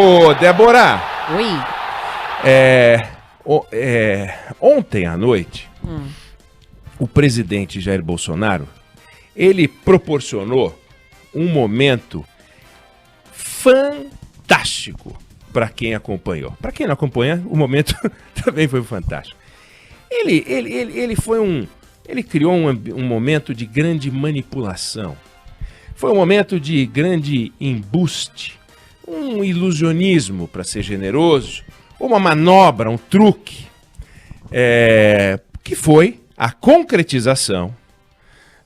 Ô, Débora, Oi. ontem à noite, o presidente Jair Bolsonaro, ele proporcionou um momento fantástico para quem acompanhou. Para quem não acompanha, o momento também foi fantástico. Ele criou um momento de grande manipulação. Foi um momento de grande embuste, um ilusionismo, para ser generoso, uma manobra, um truque, que foi a concretização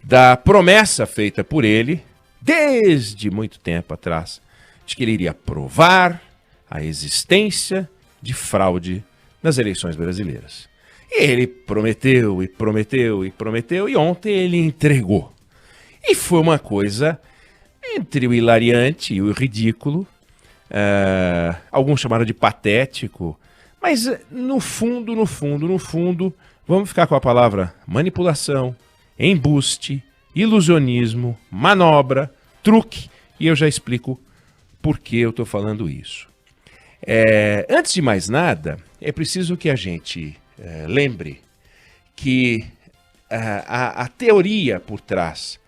da promessa feita por ele desde muito tempo atrás, de que ele iria provar a existência de fraude nas eleições brasileiras. E ele prometeu e prometeu e prometeu, e ontem ele entregou. E foi uma coisa entre o hilariante e o ridículo, alguns chamaram de patético, mas no fundo, vamos ficar com a palavra manipulação, embuste, ilusionismo, manobra, truque, e eu já explico por que eu estou falando isso. Antes de mais nada, é preciso que a gente lembre que a teoria por trás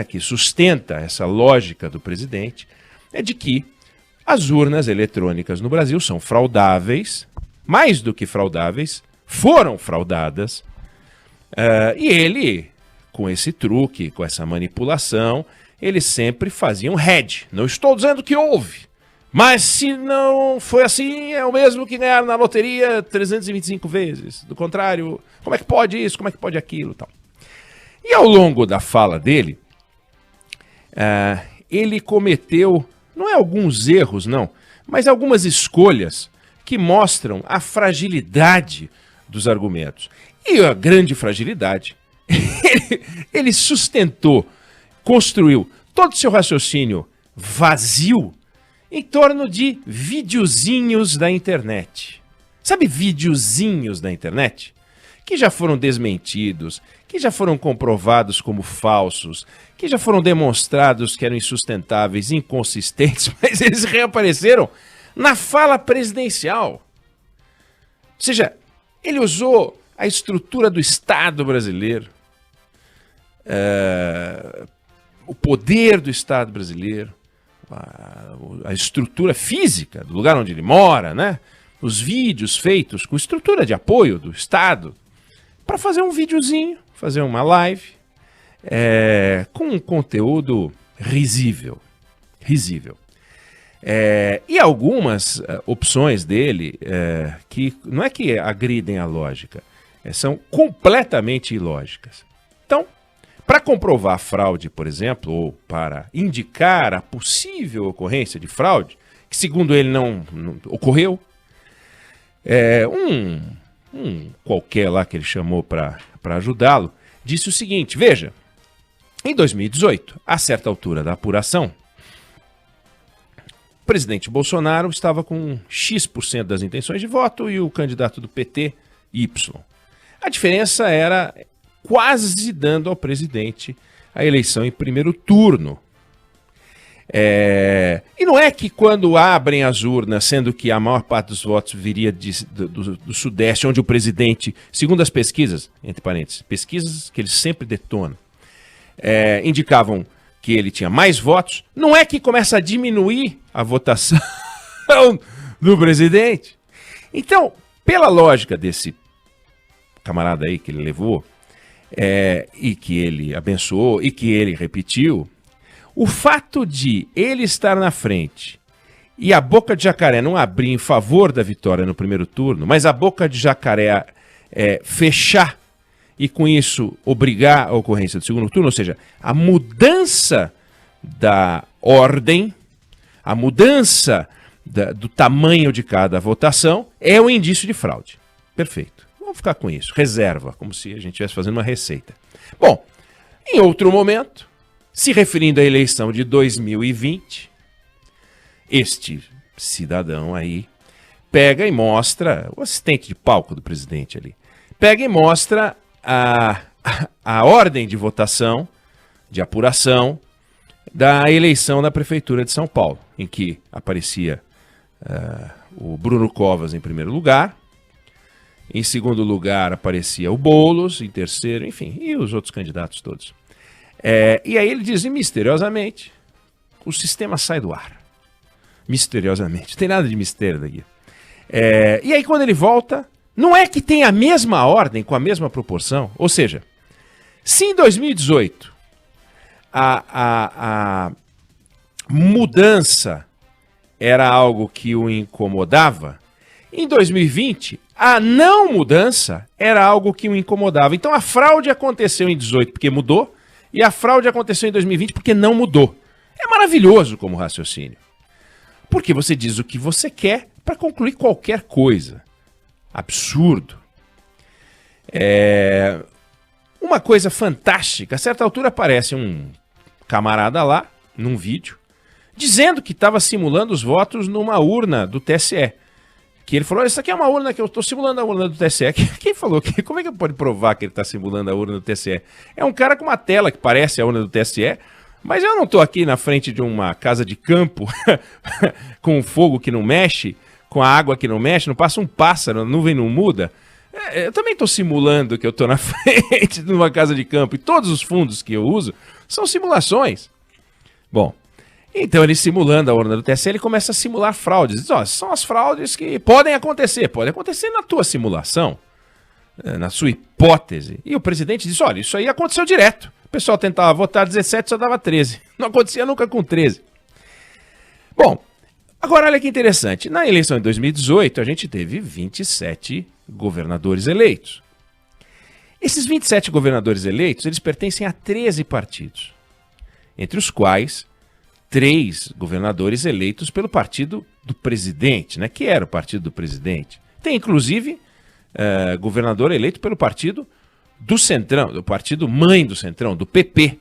que sustenta essa lógica do presidente é de que as urnas eletrônicas no Brasil são fraudáveis, mais do que fraudáveis, foram fraudadas, e ele, com esse truque, com essa manipulação, ele sempre fazia um hedge. Não estou dizendo que houve, mas se não foi assim, é o mesmo que ganhar na loteria 325 vezes. Do contrário, como é que pode isso, como é que pode aquilo, tal. E ao longo da fala dele, ele cometeu, não é alguns erros, não, mas algumas escolhas que mostram a fragilidade dos argumentos. E a grande fragilidade, ele sustentou, construiu todo o seu raciocínio vazio em torno de videozinhos da internet. Sabe videozinhos da internet? Que já foram desmentidos, que já foram comprovados como falsos, que já foram demonstrados que eram insustentáveis, inconsistentes, mas eles reapareceram na fala presidencial. Ou seja, ele usou a estrutura do Estado brasileiro, o poder do Estado brasileiro, a estrutura física do lugar onde ele mora, né? Os vídeos feitos com estrutura de apoio do Estado, para fazer um videozinho, fazer uma live, com um conteúdo risível. E algumas opções dele, que não é que agridem a lógica, são completamente ilógicas. Então, para comprovar a fraude, por exemplo, ou para indicar a possível ocorrência de fraude, que segundo ele não ocorreu, um qualquer lá que ele chamou para ajudá-lo, disse o seguinte: veja, em 2018, a certa altura da apuração, o presidente Bolsonaro estava com X% das intenções de voto e o candidato do PT, Y. A diferença era quase dando ao presidente a eleição em primeiro turno. E não é que quando abrem as urnas, sendo que a maior parte dos votos viria do Sudeste, onde o presidente, segundo as pesquisas, entre parênteses, pesquisas que ele sempre detona, indicavam que ele tinha mais votos, não é que começa a diminuir a votação do presidente. Então, pela lógica desse camarada aí que ele levou, e que ele abençoou, e que ele repetiu, o fato de ele estar na frente e a boca de jacaré não abrir em favor da vitória no primeiro turno, mas a boca de jacaré fechar e com isso obrigar a ocorrência do segundo turno, ou seja, a mudança da ordem, a mudança do tamanho de cada votação é um indício de fraude. Perfeito. Vamos ficar com isso. Reserva, como se a gente estivesse fazendo uma receita. Bom, em outro momento, se referindo à eleição de 2020, este cidadão aí pega e mostra, o assistente de palco do presidente ali, pega e mostra a ordem de votação, de apuração, da eleição da Prefeitura de São Paulo. em que aparecia o Bruno Covas em primeiro lugar, em segundo lugar aparecia o Boulos, em terceiro, enfim, e os outros candidatos todos. E aí ele diz, misteriosamente, o sistema sai do ar. Misteriosamente, não tem nada de mistério daqui. E aí quando ele volta, não é que tem a mesma ordem, com a mesma proporção, ou seja, se em 2018 a mudança era algo que o incomodava, em 2020 a não mudança era algo que o incomodava. Então a fraude aconteceu em 2018 porque mudou, e a fraude aconteceu em 2020 porque não mudou. É maravilhoso como raciocínio. Porque você diz o que você quer para concluir qualquer coisa. Absurdo. Uma coisa fantástica, a certa altura aparece um camarada lá, num vídeo, dizendo que estava simulando os votos numa urna do TSE. Que ele falou, isso aqui é uma urna que eu estou simulando a urna do TSE. Quem falou? Como é que pode provar que ele está simulando a urna do TSE? É um cara com uma tela que parece a urna do TSE, mas eu não estou aqui na frente de uma casa de campo com um fogo que não mexe, com a água que não mexe, não passa um pássaro, a nuvem não muda. Eu também estou simulando que eu estou na frente de uma casa de campo e todos os fundos que eu uso são simulações. Bom, então ele simulando a urna do TSE, ele começa a simular fraudes. Diz, são as fraudes que podem acontecer na tua simulação, na sua hipótese. E o presidente diz, olha, isso aí aconteceu direto. O pessoal tentava votar 17, só dava 13. Não acontecia nunca com 13. Bom, agora olha que interessante. Na eleição de 2018, a gente teve 27 governadores eleitos. Esses 27 governadores eleitos, eles pertencem a 13 partidos, entre os quais 3 governadores eleitos pelo partido do presidente, né, que era o partido do presidente. Tem, inclusive, governador eleito pelo partido do Centrão, do partido mãe do Centrão, do PP.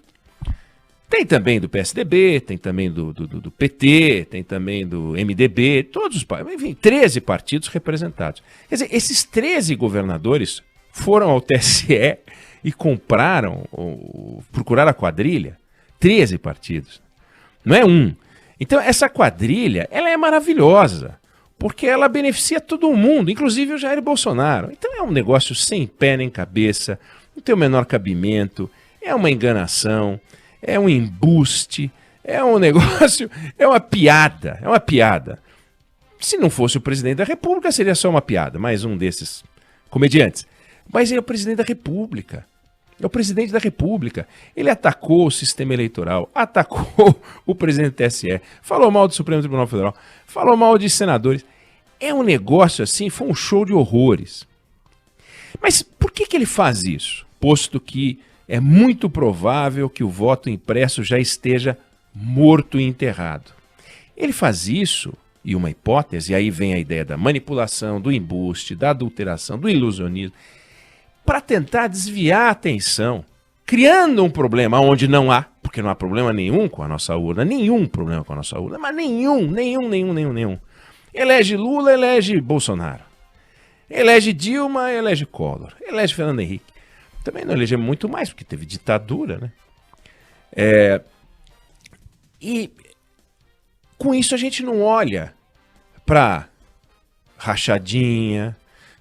Tem também do PSDB, tem também do PT, tem também do MDB, todos os partidos, enfim, 13 partidos representados. Quer dizer, esses 13 governadores foram ao TSE e procuraram a quadrilha, 13 partidos, não é um. Então essa quadrilha, ela é maravilhosa, porque ela beneficia todo mundo, inclusive o Jair Bolsonaro. Então é um negócio sem pé nem cabeça, não tem o menor cabimento, é uma enganação, é um embuste, é um negócio, é uma piada, é uma piada. Se não fosse o presidente da República, seria só uma piada, mais um desses comediantes. Mas ele é o presidente da República. É o presidente da República. Ele atacou o sistema eleitoral, atacou o presidente do TSE, falou mal do Supremo Tribunal Federal, falou mal de senadores. É um negócio assim, foi um show de horrores. Mas por que ele faz isso? Posto que é muito provável que o voto impresso já esteja morto e enterrado. Ele faz isso, e uma hipótese, e aí vem a ideia da manipulação, do embuste, da adulteração, do ilusionismo, para tentar desviar a atenção, criando um problema onde não há, porque não há problema nenhum com a nossa urna, nenhum problema com a nossa urna, mas nenhum. Elege Lula, elege Bolsonaro. Elege Dilma, elege Collor. Elege Fernando Henrique. Também não elegeu muito mais, porque teve ditadura, né? E com isso a gente não olha para rachadinha,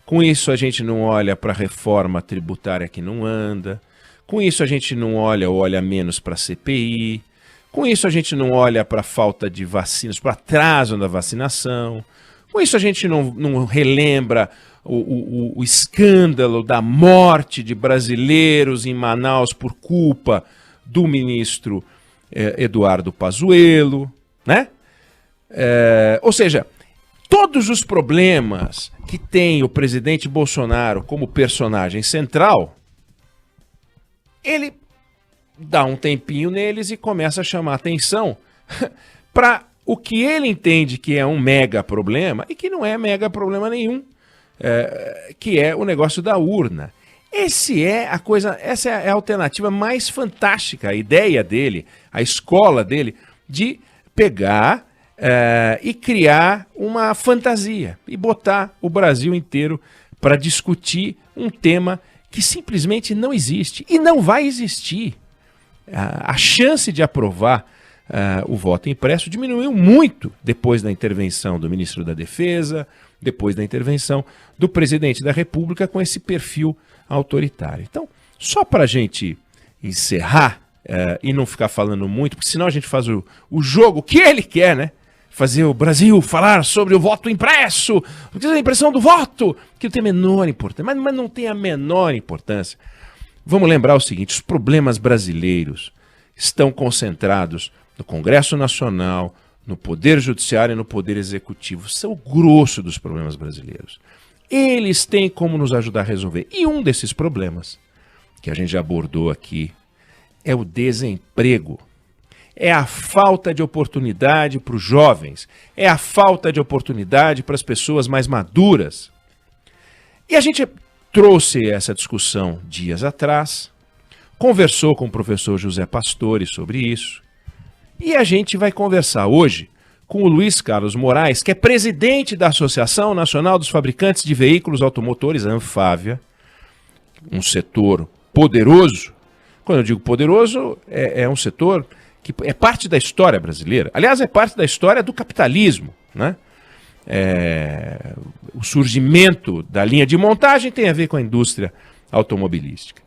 com isso a gente não olha para a reforma tributária que não anda, com isso a gente não olha ou olha menos para a CPI, com isso a gente não olha para a falta de vacinas, para o atraso da vacinação, com isso a gente não relembra o escândalo da morte de brasileiros em Manaus por culpa do ministro Eduardo Pazuello, né? Ou seja, todos os problemas que tem o presidente Bolsonaro como personagem central, ele dá um tempinho neles e começa a chamar atenção para o que ele entende que é um mega problema e que não é mega problema nenhum. Que é o negócio da urna. Essa é a alternativa mais fantástica, a ideia dele, a escola dele, de pegar e criar uma fantasia e botar o Brasil inteiro para discutir um tema que simplesmente não existe e não vai existir. A chance de aprovar o voto impresso diminuiu muito depois da intervenção do ministro da Defesa, depois da intervenção do presidente da República com esse perfil autoritário. Então, só para a gente encerrar e não ficar falando muito, porque senão a gente faz o jogo que ele quer, né? Fazer o Brasil falar sobre o voto impresso, a impressão do voto, que não tem a menor importância, mas não tem a menor importância. Vamos lembrar o seguinte, os problemas brasileiros estão concentrados no Congresso Nacional, no Poder Judiciário e no Poder Executivo. São o grosso dos problemas brasileiros. Eles têm como nos ajudar a resolver. E um desses problemas, que a gente já abordou aqui, é o desemprego. É a falta de oportunidade para os jovens. É a falta de oportunidade para as pessoas mais maduras. E a gente trouxe essa discussão dias atrás, conversou com o professor José Pastore sobre isso, e a gente vai conversar hoje com o Luiz Carlos Moraes, que é presidente da Associação Nacional dos Fabricantes de Veículos Automotores, a Anfávia, um setor poderoso. Quando eu digo poderoso, é um setor que é parte da história brasileira. Aliás, é parte da história do capitalismo, né? O surgimento da linha de montagem tem a ver com a indústria automobilística.